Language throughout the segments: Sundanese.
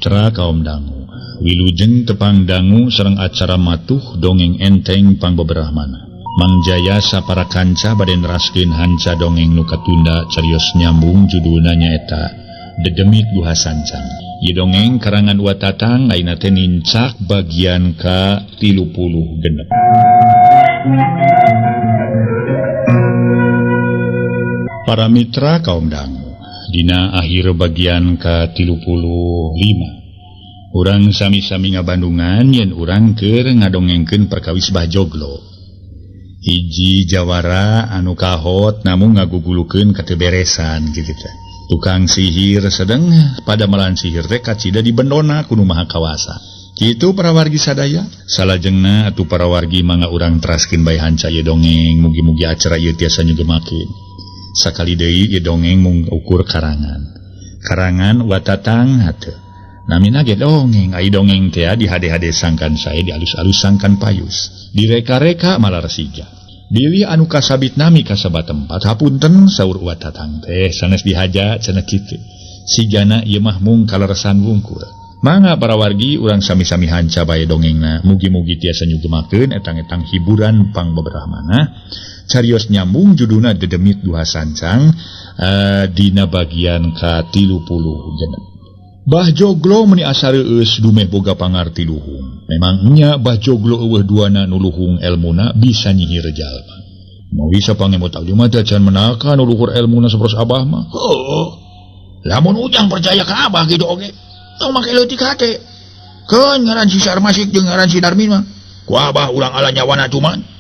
Mitra kaum dangu, wilujeng tepang dangu sareng acara matuh dongeng enteng pangbeberahmana. Mang Jaya sapara kanca bade neraskeun hanca dongeng nu katunda carios nyambung judulna nyaeta Dedemit Duha Sancang. Ieu dongeng karangan Watatang ayeuna teh nincak bagian ka-36. Para mitra kaum dangu, dina akhir bagian ka-35 urang sami-sami ngabandungan yen urang keur ngadongengkeun perkawis Bah Joglo, hiji jawara anu kahot namun ngagugulukeun kateberesan kitu teh. Tukang sihir sedeng pada melan sihir teh kacida dibendona ku Nu Maha Kawasa. Kitu para wargi sadaya, salajengna atuh para wargi mangga urang teraskeun bae hanca ieu dongeng, mugi-mugi acara ieu tiasa nyugemakeun. Sakali deui ieu dongeng mung ukur karangan Watatang hateuh. Namina ge dongeng, ai dongeng teh dihade-hade sangkan sae, dialus-alus sangkan payus, direka-reka malar siga. Dewi anu kasabit nami kasabat tempat, hapunten saur Watatang teh sanes dihaja cenah kitu. Sigana ieu mah mung kaleresan wungkul. Mangga para wargi urang sami-sami hanca bae dongengna, mugi-mugi tiasa nyugemakeun etang-etang hiburan pangbeberahmana. Carios nyambung judulna Dedemit Duha Sancang dina bagian ka-36. Bah Joglo meuni asareueus dumeh boga pangarti luhung. Memangnya Bah Joglo eueuh duana nu luhung elmuna bisa nyihir jalma. Mawi sapangemot abdi mah teh can menaka nu luhur elmuna saperos Abah mah. Heuh. Lamun ujang percaya ka Abah kitu oge, tong make leutik hate. Keun ngaran si Sarmasik jeung ngaran si Darmin mah. Ku Abah ulang ala nyawana cuman.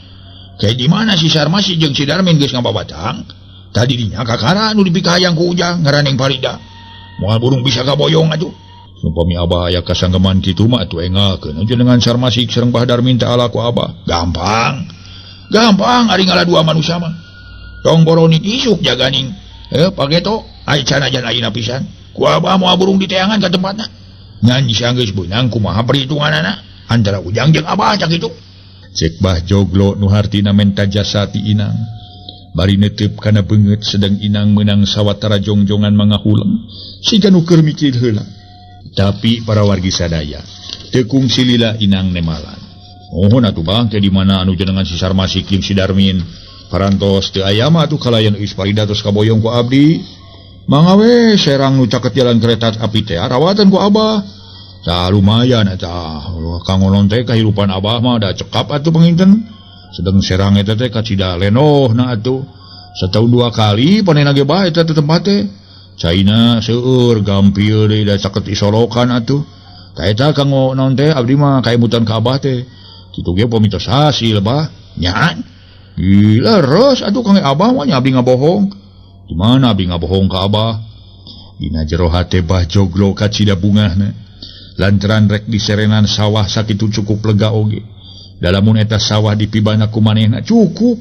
Kayak di mana si Sarmasik jeung si Darmin geus ngababatang? Tadi dinya kakara nu dipikahayang ku ujang ngaran Neng Farida. Moal burung bisa kaboyong atuh. Supami Abah aya kasanggeman kitu mah atuh engakeun aja dengan Sarmasik sareng Bah Darmin teh ala ku Abah. Gampang ari ngala dua manusia mah. Tong boroni isuk jaganing. Pageto ai canajan ayeuna pisan. Ku Abah moal burung diteangan ka tempatna. Ngan geus beunang kumaha perhitunganana antara ujang jeung Abah cak kitu. Cek Bah Joglo nu hartina menta jasa ti Inang. Bari netep kana beungeut sedang Inang meunang sawatara jongjongan mangahulang, siga nu keur mikir heula. Tapi para wargi sadaya teu kungsi lila Inang nemalan. Mohon atuh Bang teh di mana anu jenengan si Sarmasik jeung si Darmin parantos teu aya mah atuh kalayan geus Farida tos kaboyong ku abdi. Mangga we serang nu caket jalan kereta api teh rawatan ku Abah. Tah lumayan eta. Kangonon teh kahirupan Abah mah da cekap atuh panginten. Sedang serang eta teh kacida lenohna atuh. Setahun 2 kali panenna ge bae eta teh tempat teh. Caina seueur gampil deui da caket isolokan atuh. Tah eta kanggo naon teh abdi mah kaemutan ka Abah teh. Kitu ge pamitos hasil Bah. Nyaan. Gila ros atuh kangge Abah mah nya abdi ngabohong. Di mana abdi ngabohong ka Abah? Dina jero hate Bah Joglo kacida bungahna. Lantaran rek diserenan sawah sakitu cukup lega oge. Dalamun eta sawah dipibana ku manehna cukup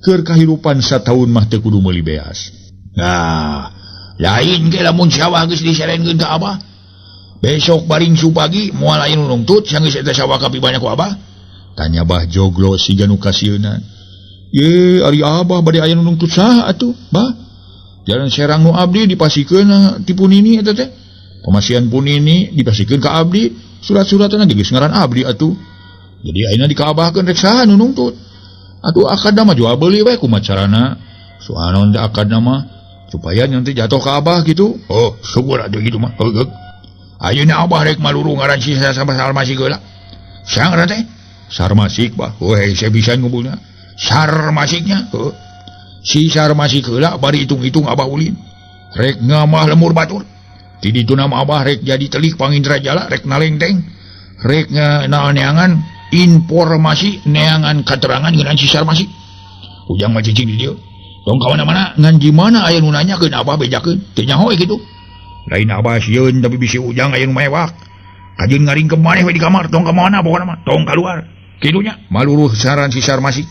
keur kahirupan sataun mah teu kudu meuli beas. Nah, lain ge lamun sawah geus diserenkeun ka Abah. Besok baring supagi moal aya nu nungtut sanggeus eta sawah kapibana ku Abah. Tanya Bah Joglo siga nu kasieuna. Ye, ari Abah bade aya nu nungtut saha atuh, Bah? Jalan serang nu abdi dipasikeun ti Punini eta teh. Pamasian Punini dipasikeun ka abdi, surat-suratna geus ngaran abdi atuh. Jadi ayeuna dikaabahkeun rek saha nu nungtut. Atuh akadna mah jual beuli we kumaha carana. Soalna teh akadna mah supaya nanti jatuh ka Abah gitu. Oh, syukur atuh gitu mah. Heug. Ayeuna Abah rek maluru ngaran si Sarmasik heula. Sang ngaran teh? Sarmasik Bah. Weh, saya bisa ngubulna. Sarmasiknya. Heuh. Si Sarmasik heula bari hitung-hitung Abah ulin. Rek ngamah lemur batur. Di ditu nama Abah rek jadi telik pangindra jala rek nalengteng. Rek naoneangan informasi neangan katerangan ngeunaan si Sarmasik. Ujang mah cicing di dieu. Tong ka mana-mana ngan di mana aya nu nanyakeun Abah bejakeun. Teu nyaho we kitu. Lain Abah sieun tapi bisi ujang aya nu mewah. Kajeun ngaringkeun maneh we di kamar, tong ka mana pokona mah, tong kaluar. Kitu nya, maluruh saran si Sarmasik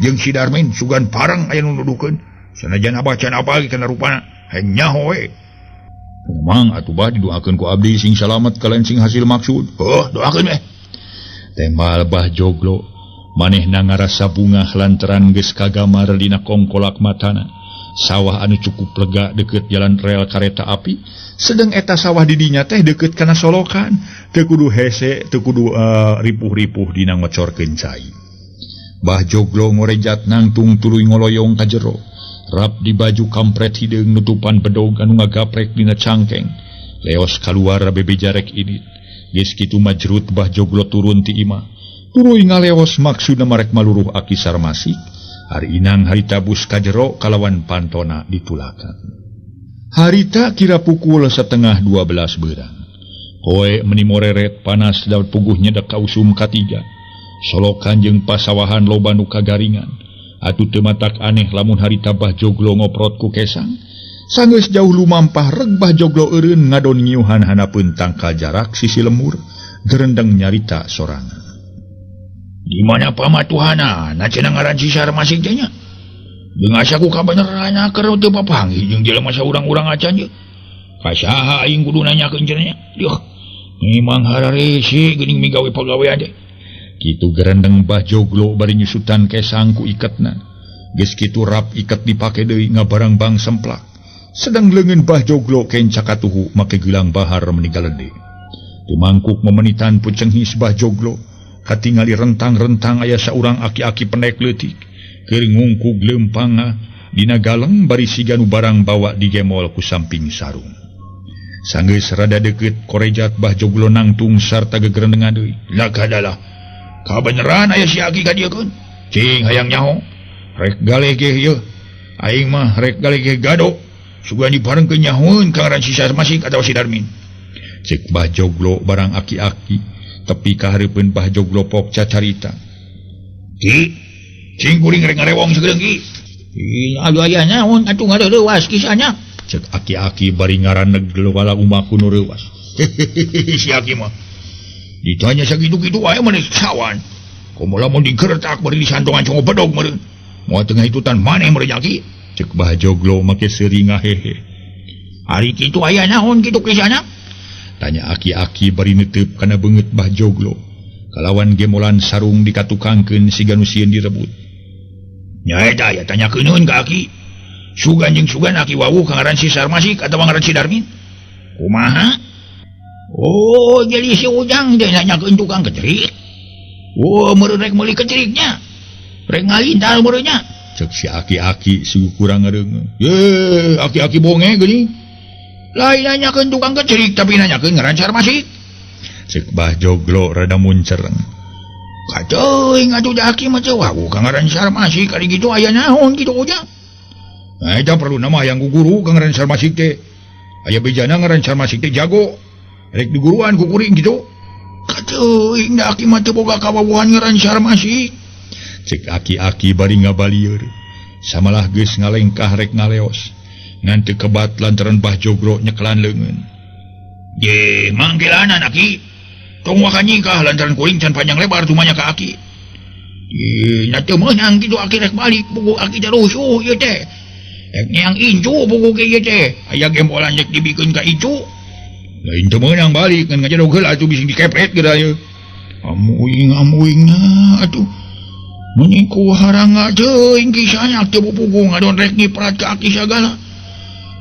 jeung si Darmin sugan pareng aya nu nuduhkeun. Sanajan Abah can apa lagi kana rupana, heng nyaho we. Memang atuh Bah didoakeun ku abdi sing salamet kalain sing hasil maksud. Heuh, doakeun we. Tembal Bah Joglo manehna ngarasa bungah lantaran geus kagamar dina kongkolak matana sawah anu cukup lega deket jalan rel kareta api, sedang eta sawah didinya teh deket kana solokan, teu kudu hese, teu kudu ripuh-ripuh dina ngocorkeun cai. Bah Joglo ngorejat nangtung tuluy ngoloyong ka jero, rap di baju kampret hideung nutupan bedog anu ngagaprek dina cangkeng, leos kaluar bebejarek idit. Geus kitu majrut Bah Joglo turun ti imah, tuluy ngaleos maksudna marek maluruh Aki Sarmasik. Hari inang harita bus ka jero kalawan pantona ditulakan. Harita kira pukul 11:30 beurang. Koe meni moreret panas daun puguh nyedak ka usum katiga. Solokan jeung pasawahan loba nu kagaringan. Atuh teu matak aneh lamun harita Bah Joglo ngoprot ku kesang. Sanggeus jauh lumampah reg Bah Joglo eureun ngadon ngiuhan hanapeun tangkal jarak sisi lemur, gerendeng nyarita sorangan. Di mana pamatuhana na cenah ngaran si Sarmasik teh nya? Jeung asa ku kabeneranna keur teu papanggih jeung jelema saurang-urang acan ye. Kasaha aing kudu nanyakeun cenah nya? Duh, memang hararese geuning migawe pagawean teh. Kitu gerendeng Bah Joglo bari nyusutan kesang ku iketna. Geus kitu rap iket dipake deui ngabarang bang semplak. Sedang leungeun Bah Joglo keun cakatuhu make gelang bahar menigalede. Teu mangkuk memenitan pucenghis Bah Joglo. Katingali rentang-rentang aya saurang aki-aki pendek leutik keur ngungkug leumpangna dina galeng bari siga nu barang bawa digemol ku samping sarung. Sanggeus rada deukeut korejat Bah Joglo nangtung sarta gegerendengan deui. Lakadalah. Kabeneran aya si aki ka dieu keun? Cing hayang nyaho. Rek galege ieu. Aing mah rek galege gado. Sugan diparengkeun nyahoeun ka ngaran si Sarmasik atawa si Darmin. Cek Bah Joglo barang aki-aki. Tepi kahareupeun Bah Joglo pok cacarita. Ki, cing kuring rek ngarewong sagedeung ki. Aduh aya naon atuh ngareurewas kisahnya. Cek aki-aki bari ngaraneg wala umaku nu reuwas. Si aki mah. Ditanya sakitu-kitu wae maneh sawan. Komo lamun digeretak bari disantongan congo bedog meureun. Moal tengah itutan maneh meureun ki. Cek Bah Joglo make seuring ngahehe. Ari kitu aya naon kitu kisahna? Tanya aki-aki bari neuteup kana beungeut Bah Joglo. Kalawan gemolan sarung dikatukangkeun siga nu sieun direbut. Nya eta aya tanyakeun ka aki. Sugan jeung sugan aki wawuh ka ngaran si Sarmasik atawa ngaran si Darmin? Kumaha? Oh, jadi si Ujang teh nanyakeun tukang kecerik. Oh, meureun rek meuli keceriknya. Rek ngalintar meureun nya. Cek si aki-aki sugu kurang ngareungeun. Ye, aki-aki bonge geuning. Lain nanyakeun tukang kecerik tapi nanyakeun ngaran Sarmasik. Cek Bah Joglo rada muncereng. Kateuing atuh daki mah teu wawuh ka ngaran Sarmasik ari kitu aya naon kitu Ujang? Nah, eta perlu nama yang guguru ka ngaran Sarmasik teh. Aya bejana ngaran Sarmasik teh jago. Rek diguruan ku kuring kitu. Kateuing daki mah teu boga kawawuhan ngaran Sarmasik. Cek aki-aki bari ngabalieur. Samalah geus ngalengkah rek ngaleos. Ngan teu kebat lantaran Bah Joglo nyeklan leungeun. Ye, manggilanan aki. Tong waka nyingkah lantaran kuring can panjang lebar tumanya ka aki. Ye, na teu meunang kitu aki rek balik buku aki teh rusuh ieu teh. Rek nyang incu buku ge ieu teh. Aya gembolan rek dibikeun ka incu. Lain teu meunang balik ngan ngajadog heula atuh bising dikepret geura ieu. Amuing-amuingna atuh. Mun ku haranga teuing kisahnya teu bubugu ngadon rek ngiprat ka aki sagala.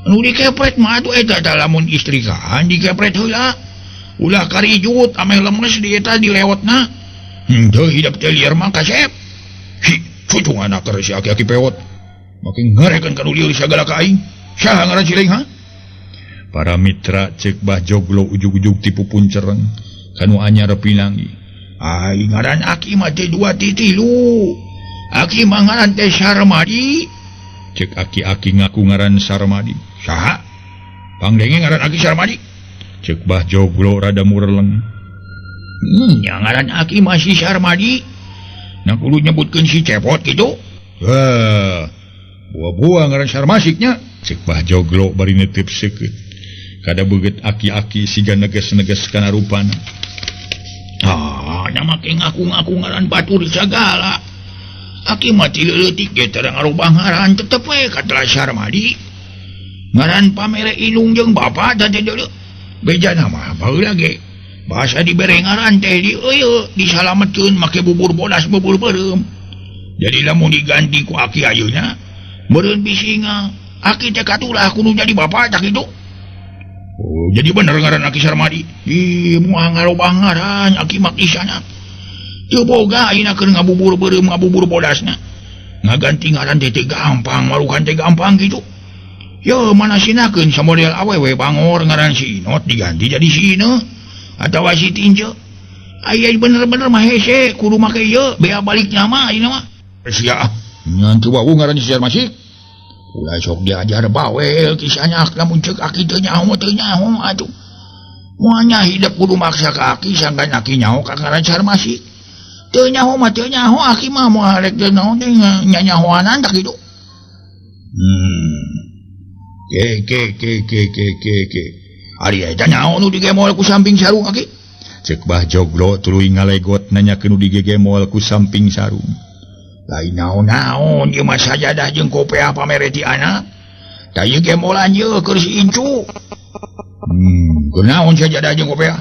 Anu dikepret mah atuh eta tah lamun istrikaan dikepret heula. Ulah karijut ameh lemes di eta dilewotna. Henteu hidup teh liar mah kasep. Hi, cucunganna keur si aki-aki pewot. Make ngarekeun kanu lieur sagala ka aing. Saha ngaran si leung ha? Para mitra cek Bah Joglo ujug-ujug tipu puncereng kanu anyar pinanggi. Ai ngaran aki mah teh 2 ti 3. Aki mah ngaran teh Sarmadi. Cek aki-aki ngaku ngaran Sarmadi. Saha? Pangdenge ngaran aki Sarmadi? Cek Bah Joglo rada mureleng. Nya ngaran aki masih Sarmadi. Nah kudu nyebutkeun si cepot kitu. Wah, buah-buah ngaran Sarmasiknya. Cek Bah Joglo bari netep seukeut. Kada beugeut aki-aki siga neges-neges kana rupana. Nya make ngaku-ngaku ngaran batur sagala. Aki mah ti leutik ge teu ngarubah ngaran tetep we katelah Sarmadi. Ngaran pamere ilung jeung bapa teh deuleu. Bejana mah baheula ge. Bahasa dibere ngaran teh di eueuh disalametkeun make bubur bodas bubur beureum. Jadi lamun diganti ku aki ayeuna meureun bisinga Aki teh katulah kudu jadi bapak cak itu. Oh, jadi bener ngaran Aki Sarmadi. Moal ngalobah ngaran Aki mak isana. Teu boga ayeuna keur ngabubur beureum ngabubur bodasna. Ngaganti ngaran teh gampang, marukan teh gampang gitu. Yo manasinakeun samodel awewe bangor ngaran si Inot diganti jadi si Ine atawa si Tinjo. Aya bener-bener mah hese kudu make ieu bea balik nama ayeuna mah. Sia ngan teu wau ngaran si Sarmasik. Ulah sok diajar bawel kisahnya lamun ceuk Aki teu nyaho atuh. Moalnya hidup kudu maksa ka Aki sangkan Aki nyaho ka ngaran Sarmasik. Teu nyaho mah teu nyaho Aki mah moal rek teu naon teh nyanyahoanan tak kitu. Ke. Ari eta nyaho nu digemol ku samping sarung Aki? Cek Bah Joglo tuluy ngalegot nanyakeun nu digemol ku samping sarung. Lain naon-naon ieu mah sajadah jeung kopea pamere ti anak. Da ieu gemolan ieu keur si Incu. Kunaon sajadah jeung kopea?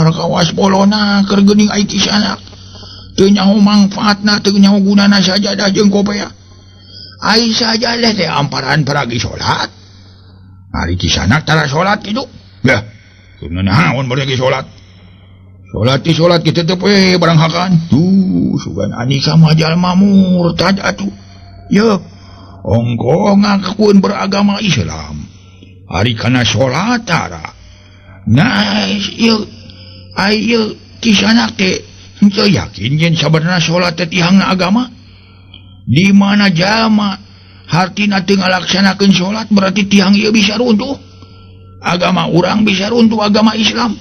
Rekawas bolona keur geuning ai kisanak. Teu nyaho mangfaatna, teu nyaho gunana sajadah jeung kopea. Ai sajadah teh amparan peragi salat. Ari kisanak tara salat kitu. Yah, kunaon bari ge salat? Salat kita teh barang hakan. Sugan anika mah jalma murtad atuh. Ye, ongko ngakueun beragama Islam. Ari kana salat tara. Nah, ieu kisanak teh henteu yakin yen sabenerna salat teh tihangna agama. Di mana jalma hartina teu ngalaksanakeun salat berarti tihang ieu bisa runtuh. Agama urang bisa runtuh agama Islam.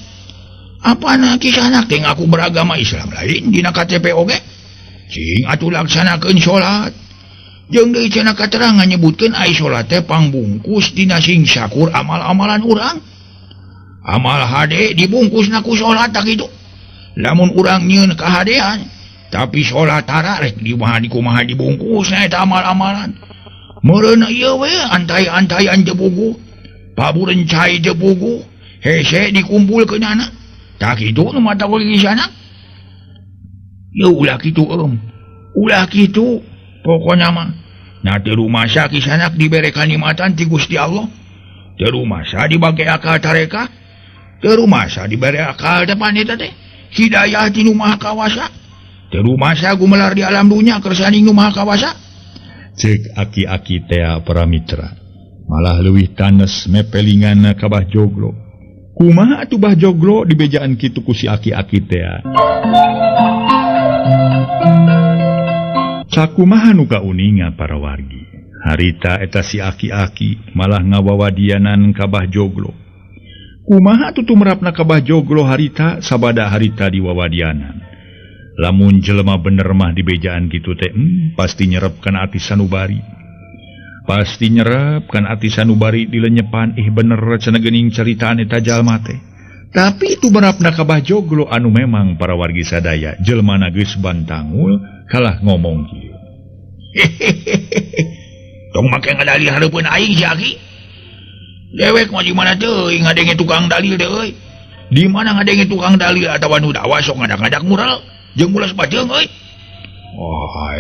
Apana kisanak teh ngaku beragama Islam lain dina KTP oge. Cing atuh laksanakeun salat. Jeung deui cenah katerangan nyebutkeun ai salat teh pangbungkus dina sing sakur amal-amalan urang. Amal hade dibungkusna ku salat tak kitu. Lamun urang nyieun kahadean, tapi salat tara rek kumaha dibungkusna eta amal-amalan. Meureun ieu we antai-antaian teu puguh, pabureun cai teu puguh, hese dikumpulkeunana. Tak kitu nu mata bagi sana. Ya ulah kitu ulah kitu pokona mah. Na teu rumasa kisanak dibere kanikmatan ti Gusti Allah. Teu rumasa dibage akal tarekah. Teu rumasa dibere akal teh paneta teh. Hidayah ti Nu Maha Kawasa. Teu rumasa gumelar di alam dunya kersaning Nu Maha Kawasa. Cek aki-aki teh para mitra. Malah leuwih tanes mepelingan ka Bah Joglo. Kumaha atuh Bah Joglo dibejaan kitu ku si aki-aki teh? Sakumaha nu kauninga para wargi. Harita eta si aki-aki malah ngawawadianan ka Bah Joglo. Kumaha atuh tumrapna ka Bah Joglo harita sabada harita diwawadianan. Lamun jelema bener mah dibejaan kitu teh pasti nyerepkeun ati sanubari. Pasti nyerep kan ati sanubari dilenyepan bener cenah geuning caritaan eta jalma teh. Tapi itu berapna ka Bah Joglo anu memang para wargi sadaya jelmana geus bantangul kalah ngomong kieu. Tong make ngadali hareupeun aing si Aki. Dewek mah di mana teuing ngadenge tukang dalil teh euy. Di mana ngadenge tukang dalil atawa nu dakwah sok ngadak-ngadak mural jeung mulas bajeung euy.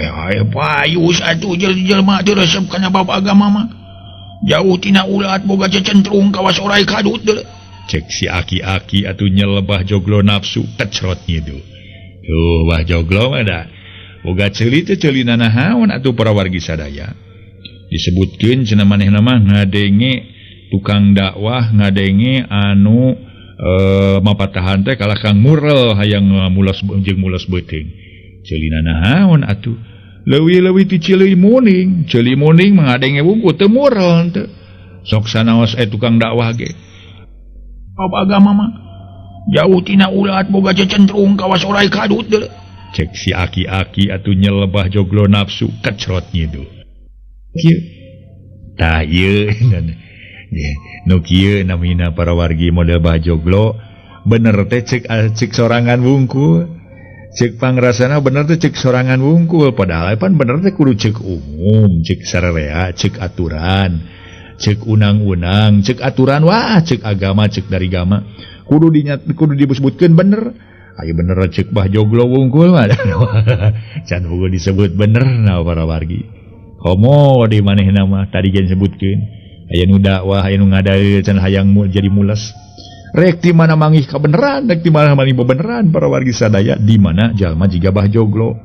Hai payus atuh jelma teu resep kana bab agama mah. Jauh tina ulat boga cecentrung kawas orai kadut deuleu. Cek si aki-aki atuh nyel Bah Joglo nafsu kecrot ngidu. Tuh Bah Joglo mah da boga ceuli teh ceulina nahaon atuh para wargi sadaya. Disebutkeun cenah manehna mah ngadenge tukang dakwah, ngadenge anu mapatahan teh kalah Kang Murel hayang mulos jeung mulos beuteung. Ceulina nahaon atuh? Leuwih-leuwih ti Cileui Muning. Cileui Muning mengadenge wungkul teu Murel teu. Sok sanaos tukang dakwah ge. Bab agama mah jauh tina ulat boga cecentrung kawas orai kadut deuleu. Cek si aki-aki atuh nyel Bah Joglo nafsu kecrot ngidu. Kieu. Tah ieu nu kieu namina para wargi model Bah Joglo bener teh cek sorangan wungkul. Cek pangrasana bener teh cek sorangan wungkul padahal pan bener teh kudu cek umum, cek sararea, cek aturan, cek unang-unang, cek aturan wah, cek agama, cek dari agama. Kudu disebutkeun bener. Ayo bener cek Bah Joglo wungkul mah. Can hugo disebut bener nah para wargi. homo di maneh nama tadi gen sebutkeun aya nu dakwah aya nu ngadaeu can hayang jadi mules rek di mana mangih kabeneran rek di mana mangih beneran para wargi sadaya di mana jalma jiga bah joglo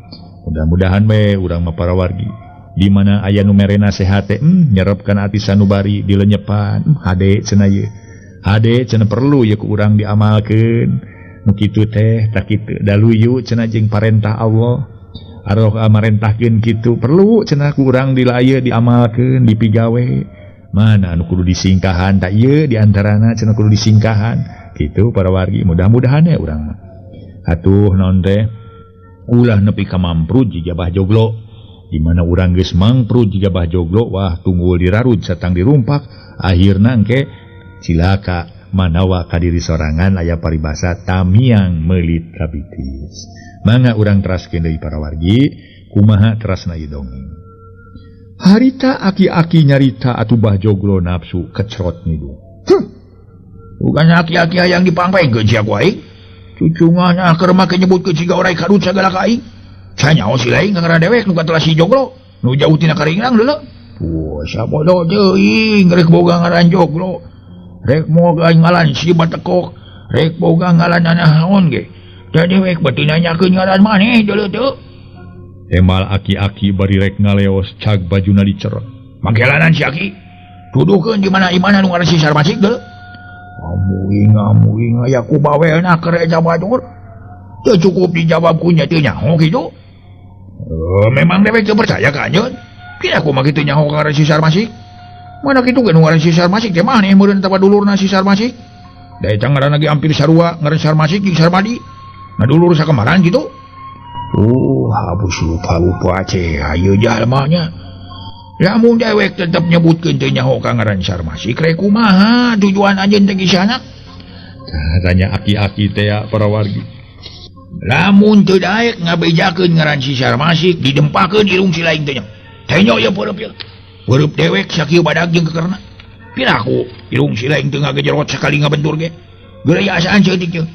mudah-mudahan we urang mah para wargi di mana aya nu merena sehat teh nyerepkeun ati sanubari dilenyepan hade cenah ye hade cenah perlu ye ku urang diamalkeun nu kitu teh tak kitu daluyu cenah jeung parentah Allah aroh amarentahkeun kitu perlu cenah ku urang dilaya diamalkeun dipigawe mana anu kudu disingkahan tak ieu di antarana cenah kudu disingkahan kitu para wargi mudah-mudahan ya urang mah atuh naon teh ulah nepi ka mamprud jiga bah joglo di mana urang geus mangprud jiga bah joglo wah tunggul dirarud satang dirumpak akhirna engke cilaka manawa ka diri sorangan aya paribasa tamiang meulit kabitis mangga urang teraskeun deui para wargi kumaha terasna ieu dongeng harita aki-aki nyarita atuh bah joglo nafsu kecrot nidu bukan aki-aki hayang dipangpengkeun sia ku aing cucungannya keur make nyebutkeun siga orai kadut sagala ka aing canyaho si lain ngaran dewek nu katelah si joglo nu jauh tina karingang deuleu sabodo teuing rek boga ngaran joglo rek moga ngalan si batekok rek boga ngalan naon ge da dewek beuti nanyakeun ngaran maneh deuleu teu emal aki-aki bari rek ngaleos cag bajuna dicerot mangkelanan si aki tuduhkeun di mana imana nu ngaran si sarmasik deuleu amuing aya ku bawelna keur eja badur teu cukup dijawab ku nya teu nyaho kitu memang dewek teu percaya ka anjeun pina kumaha kitu nyaho ka ngaran si sarmasik mana kitu ge nu ngaran si sarmasik teh maneh meureun tapa dulurna si sarmasik da eta ngaran lagi hampir sarua ngaran sarmasik jeung sarmadi na dulur sakemaran kitu habus lupa ceh ayo jalma nya lamun dewek tetep nyebutkeun teu nyaho ka ngaran sarmasik rek kumaha tujuan anjeun teh kisahna tanya aki-aki teh para wargi lamun teu daek ngabejakeun ngaran si sarmasik didempakeun irung si lain teh nya teh nya ya peureub dewek sakieu badag jeung kekerna piraku irung si lain teu ngagejerot sakali ngabentur ge geureuy asaan ceutik teh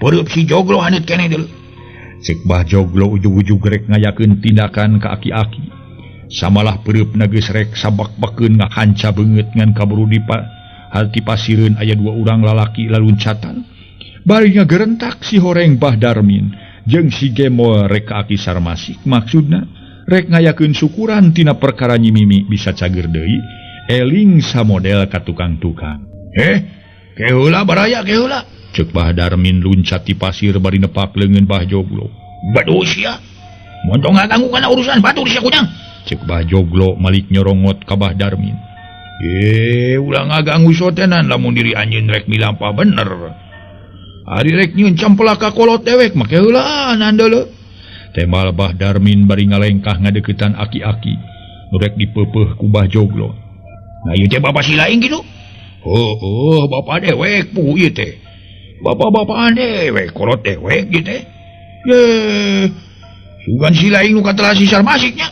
peureub si joglo haneut keneh deuleu cek bah joglo ujug-ujug rek ngayakeun tindakan ka aki-aki samalah peureupna geus rek sabak-bakeun ngakanca beungeut ngan kaburu hati pasireun aya dua urang lalaki laluncatan bari ngagerentak si horeng Bah Darmin jeung si Gemo rek ka aki sarmasik maksudna rek ngayakeun syukuran tina perkara nyimimi bisa cager deui eling samodel ka tukang-tukang keheula baraya keheula cek Bah Darmin luncat ti pasir bari nepak leungeun Bah Joglo baduh sia montong ngaganggu kana urusan batur sia kunyang cek Bah Joglo malik nyorongot ka Bah Darmin ulah ngaganggu sotenan lamun diri anjeun rek milampah bener ari rek nyieun campelak ka kolot dewek make heulaan deuleu tembal Bah Darmin bari ngalengkah ngadeuketan aki-aki nu rek dipeupeuh ku Bah Joglo nah ieu teh bapak si lain kitu bapak dewek puh ieu teh bapak-bapakan dewek kolot dewek gitu teh sugan si lain nu katelah si sarmasiknya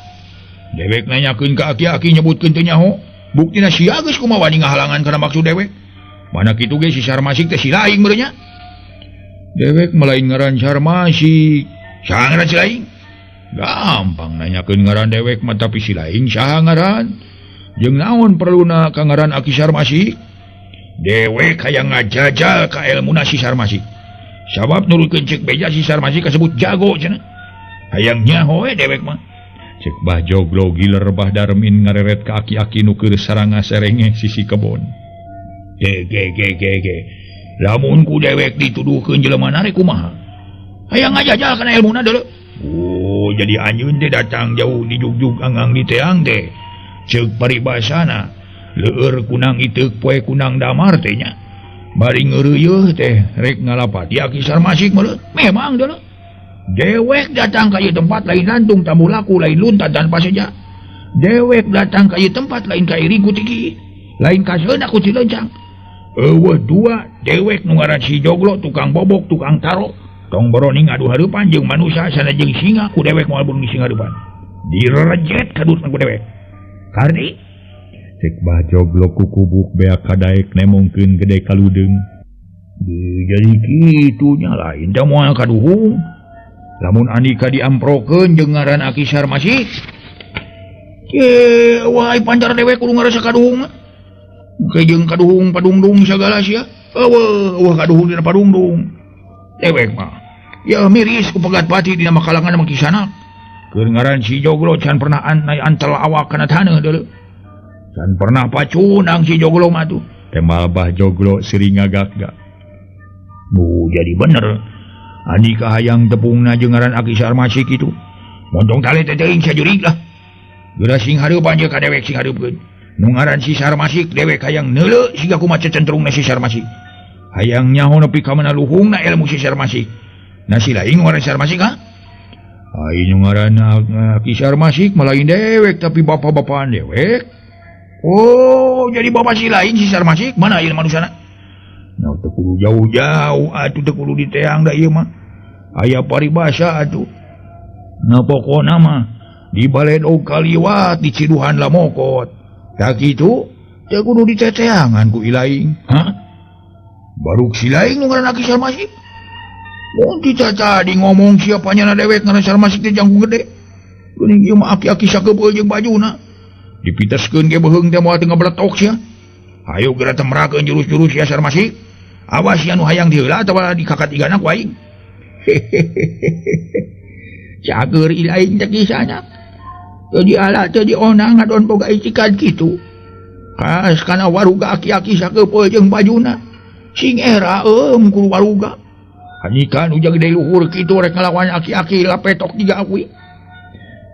dewek nanyakeun ka aki-aki nyebutkeun teu nyaho buktina sia geus kumaha wani ngahalangan kana maksud dewek mana kitu ge si sarmasik teh si lain meureun nya dewek melain ngaran sarmasik saha ngaran si lain gampang nanyakeun ngaran dewek mah tapi si lain saha ngaran jeung naon perluna ka ngaran aki sarmasik dewek hayang ngajajal ka elmuna si sarmasik sabab nurutkeun cek beja si sarmasik kasebut jago cenah hayang nyaho dewek mah cek Bah Joglo giler Bah Darmin ngareret ka aki-aki nu keur saranga serenge sisi kebon lamun ku dewek dituduhkeun jelema rek kumaha hayang ngajajal kana elmuna deuleu jadi anjeun teh datang jauh di jugjug anggang di teang teh ceuk paribasana leur kunang iteuk poe kunang damar teh nya bari ngeureuyeuh teh rek ngalapati aki sarmasik meureun memang deuleu dewek datang ka ieu tempat lain lantung tamu laku lain luntat tanpa seja dewek datang ka ieu tempat lain ka iri ku tigi lain ka seundak ku cilencang eueuh dua dewek nu ngaran si Joglo tukang bobok tukang taro tong boroni ngadu hareupan jeung manusia sanajeung singa ku dewek moal bunung singa hareupan direjet kadutna ku dewek kardi cek Bah Joglo kukubuk beak kadaek nemongkeun gede kaludeng jadi kitunya lain teh moal kaduhung lamun andika diamprokeun jeung ngaran aki sarmasik wahai pancar dewek kudu ngarasa kaduhung jeung kaduhung padungdung sagala sia wah kaduhung dina padungdung dewek mah ya miris ku pegat pati dina makalangan mah kisana keur ngaran si Joglo can pernah antel awak kana taneuh deuleu can pernah pacunang si Joglo mah tuh tembal Bah Joglo sering ngagak-gak jadi bener andika hayang tepungna jeung ngaran Aki Sarmasik itu montong tali teuing sajurig lah geura sing hareupan jeung ka dewek sing hareupkeun nu ngaran si Sarmasik dewek hayang neuleuh siga kumaha cecentrungna si Sarmasik hayang nyaho nepi ka mana luhungna ilmu si Sarmasik nah si lain ngaran Sarmasik ha ai nu ngaran Aki Sarmasik malain dewek tapi bapak-bapakan dewek oh jadi bapak si lain si Sarmasik mana ieu manusana nah teu kudu jauh-jauh atuh teu kudu diteang da ieu mah aya paribasa atuh nah pokona mah di Baledog kaliwat di Ciduhan Lamokot tak kitu teu kudu diteteangan ku ilaing ha baru si laing nu ngaran Aki Sarmasik mun dicaca di ngomong siapanya na dewek ngaran Sarmasik teh jangku gede geuning ieu mah aki-aki sakebeul jeung bajuna dipiteskeun ge beheung teh moal teu ngabletok sia hayu geura temerakeun jurus-jurus sia Sarmasik awas sia nu hayang diheula atawa dikakat igana ku aing cager ilaing teh kisahna teu diala teu dionang ngadon boga icikan kitu kas kana waruga aki-aki sakepeul jeung bajuna sing era kudu waruga hanika nu jeung gede luhur kitu rek ngalawan aki-aki lapetok digawi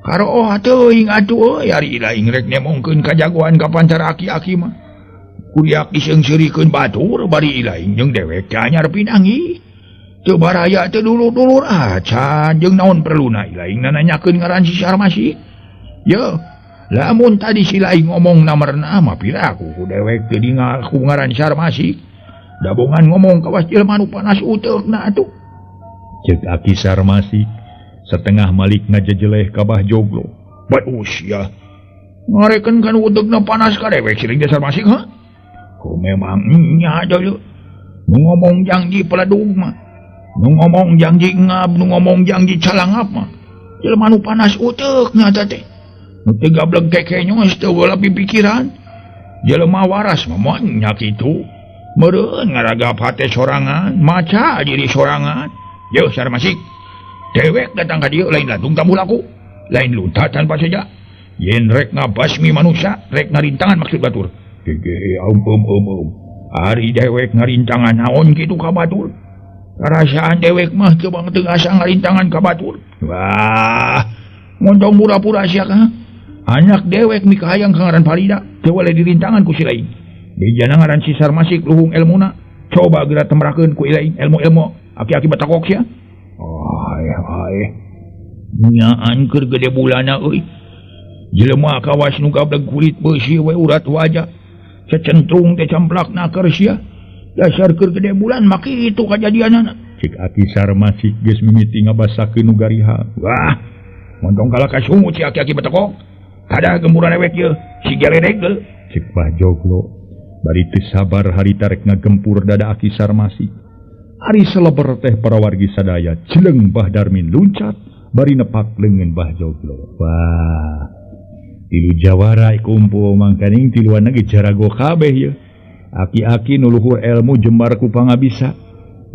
karo teuing atuh ari ilaing rek nemongkeun kajagoan ka pancar aki-aki mah kuliak diseungsirikeun batur bari ilaing jeung dewek teh anyar pinanggi teu baraya teu dulur-dulur acan jeung naon perluna ilaing nanyakeun ngaran si Sarmasik ye lamun tadi si laing ngomong namerna mah piraku ku dewek teu ngaku ngaran Sarmasik dabongan ngomong kawas jelema nu panas uteukna atuh ceuk Aki Sarmasik setengah malik ngajejeleh ka Bah Joglo bat usia ngarekeun kan uteukna panas ka dewek si Sarmasik ha ku memang nya deuleu nu ngomong janji peledug mah nu ngomong janji ngab nu ngomong janji calangap mah jelema nu panas uteukna teh nu teu gableg keke nyos teu heula pipikiran jelema waras mah nya kitu meureun ngaragap hate sorangan maca diri sorangan yeuh Sarmasik dewek datang ka dieu lain lantung tamu laku lain lunta tanpa saja yen rek ngabasmi manusia rek ngarintangan maksud batur gege ari dewek ngarintangan naon kitu ka batur karasaan dewek mah teu banget asa ngarintangan ka batur wah montong pura-pura sia ka anak dewek mika hayang ka ngaran Farida teu waleh dirintangan ku si lain bijana ngaran si Sarmasik luhung ilmuna coba geura temerakeun ku ilaing ilmu-ilmu aki-aki batakok sia ai nyaan keur gede bulana euy jelema kawas nu gableg kulit beusi we urat wajah cecentrung teh camplakna keur sia dasar keur gede bulan mah kitu kajadianana cik Aki Sarmasik geus mimiti ngabasakeun nu gariha wah montong kala kasungut si aki-aki batakok kada gemburan ewek ieu si geledeg deul cik Bah Joglo bari teu sabar harita rek ngagempur dada Aki Sarmasik ari seleber teh para wargi sadaya jeleng Bah Darmin luncat bari nepak leungeun Bah Joglo wah tilu jawara kumpul mangkaning tiluan ge jarago kabeh ye aki-aki nu luhur ilmu jembar ku pangabisa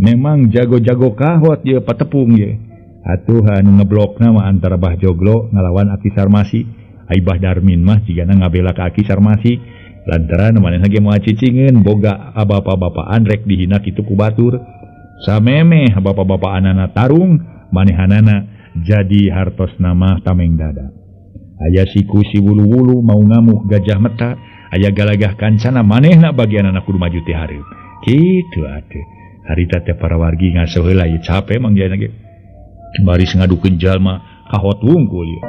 memang jago-jago kahot ye patepung ye atuh anu ngeblokna mah antara Bah Joglo ngalawan Aki Sarmasik ai Bah Darmin mah jigana ngabela ka Aki Sarmasik lantaran manehna ge moal cicingeun boga bapa-bapaan rek dihina kitu ku batur samemeh bapa-bapaanana tarung manehanana jadi hartosna mah tameng dada aya siku si wulu-wulu mau ngamuh gajah meta aya galagah kancana manehna bagianana kudu maju teh hareup kitu atuh harita teh para wargi ngaso heula ieu capek manggiana ge baris ngadukeun jalma kahot wungkul ieu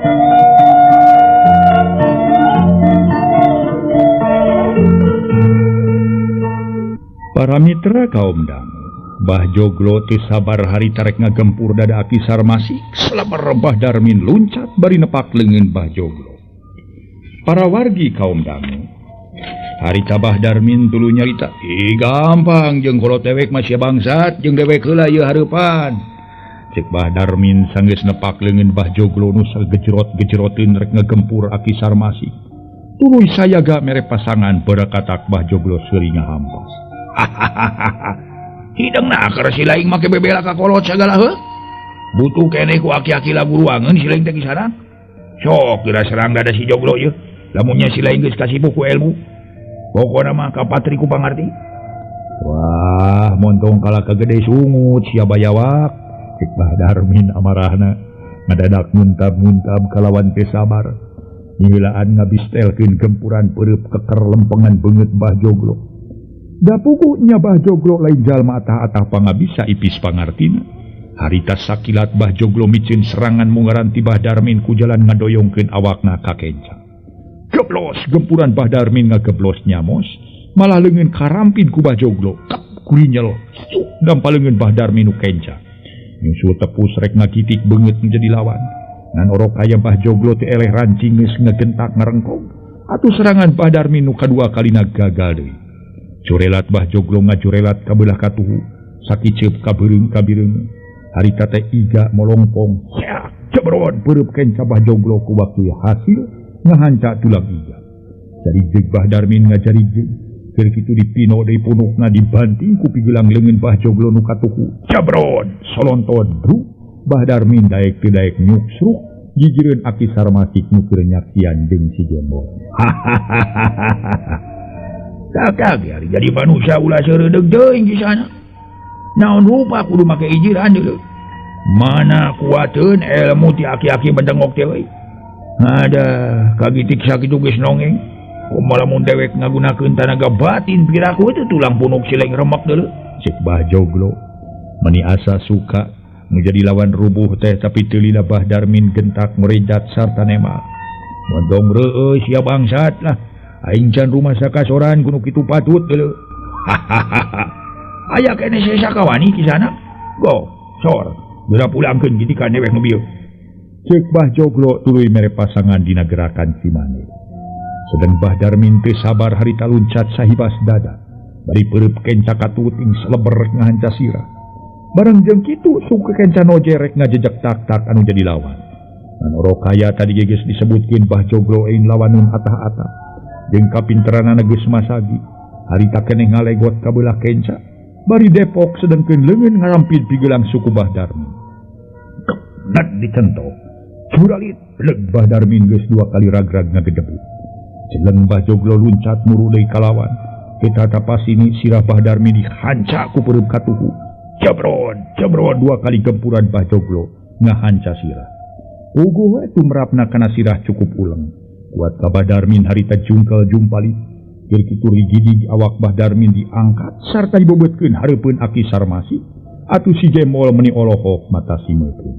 para mitra kaum dangu Bah Joglo teu sabar harita rek ngagempur dada Aki Sarmasik salabar Bah Darmin luncat bari nepak leungeun Bah Joglo para wargi kaum dangu harita Bah Darmin tuluy nyarita gampang jeung kolot dewek mah sia bangsat jeung dewek heula ieu hareupan cek Bah Darmin sanggeus nepak leungeun Bah Joglo nu gejrot-gejroteun rek ngegempur Aki Sarmasi. Tuluy sayaga mere pasangan berakatak Bah Joglo seuring ngahampas. Hidengna keur si laing make bebela ka kolot sagala heuh. Butuh keneh ku aki-aki lagu ruangan si laing teh kisana. Sok kira serang dada si Joglo ye. Lamunnya si laing geus kasibuh ku ilmu. Pokona mah kapatri ku pangarti. Wah, montong kala kagede sungut sia bayawak. Cek Bah Darmin amarahna ngadadak muntab-muntab kalawan teu sabar. Nieulaan ngabistelkeun gempuran peureub keker lempengan beungeut Bah Joglo. Da pugunya Bah Joglo lain jalma atah-atah pangabisa ipis pangartina. Harita sakilat Bah Joglo micin serangan mungaran ti Bah Darmin ku jalan ngadoyongkeun awakna ka kencang. Geblos gempuran Bah Darmin ngageblos nyamos, malah leungeun karampin ku Bah Joglo. Kap kurinyel dampaleungeun Bah Darmin nu kencang. Nyusul tepus rek ngakitik beungeut menjadi lawan. Ngan orok aya Bah Joglo teh eleh rancing geus ngagentak ngarengkong. Atuh serangan Bah Darmin nu kadua kalina gagal deui. Curelat Bah Joglo ngacurelat ka beulah katuhu, sakiceup ka beureung ka bireung. Harita teh iga molongpong, cebrod peureub kenca Bah Joglo ku waktu hasil ngahanca tulang iga. Jadi jeung Bah Darmin ngajari jeung, keur kitu dipino deui punukna dibanting ku pigelang leungeun Bah Joglo nu katuhu. Cebrod solonton bru, Bah Darmin daek teu daek nyuksruk jijireun Aki Sarmasik nu keur nyaksian jeung si Jembol. Kakak ari jadi manusia ulah seureudeg teuing kisana. Naon rupa kudu make ijiran deuleu. Mana kuateun ilmu ti aki-aki bendengok teh euy. Ada kagitik sakitu geus nongeng. Kumaha mun dewek ngagunakeun tanaga batin piraku teh tulang punuk sileng remek deuleu. Cek Bah Joglo meni asa suka menjadi lawan rubuh teh tapi teu lila Bah Darmin gentak merejat sarta nema. Mondong reueuh sia bangsat lah. Aing can rumah sakasoran kudu kitu patut deuleu. Aya keneh sesakawani kisana. Go, sor, geura pulangkeun gitikan dewek nu bieu. Cek Bah Joglo tuluy mere pasangan dina gerakan simane. Sedang Bah Darmin teu sabar harita luncat sahibas dada. Bari peureub kenca katuting seleber ngahanca sirah. Bareng jeung kitu suku kenca nojerek ngajejek tak-tak anu jadi lawan. Ngan orokaya tadi geus disebutkeun Bah Joglo ain lawanun atah-atah. Jeung kapinteranana geus masagi, harita keneh ngalegot ka beulah kenca, bari depok sedengkeun leungeun ngarampid pigelang suku Bah Darmin. Net dicentok, curalit leg Bah Darmin geus dua kali ragrag ngagedebu. Jeleng Bah Joglo luncat muru deui kalawan, kita tapasini sirah Bah Darmin dihanca ku peureub katuhu. Cebrod dua kali gempuran Bah Joglo ngahanca sirah. Puguh we tumrapna kana sirah cukup uleng. Kuat ka Bah Darmin harita jungkel jumpalit. Keur kitu rigidi awak Bah Darmin diangkat sarta dibobeutkeun hareupeun Aki Sarmasi. Atuh si Jembol meni olohok mata simeukeun.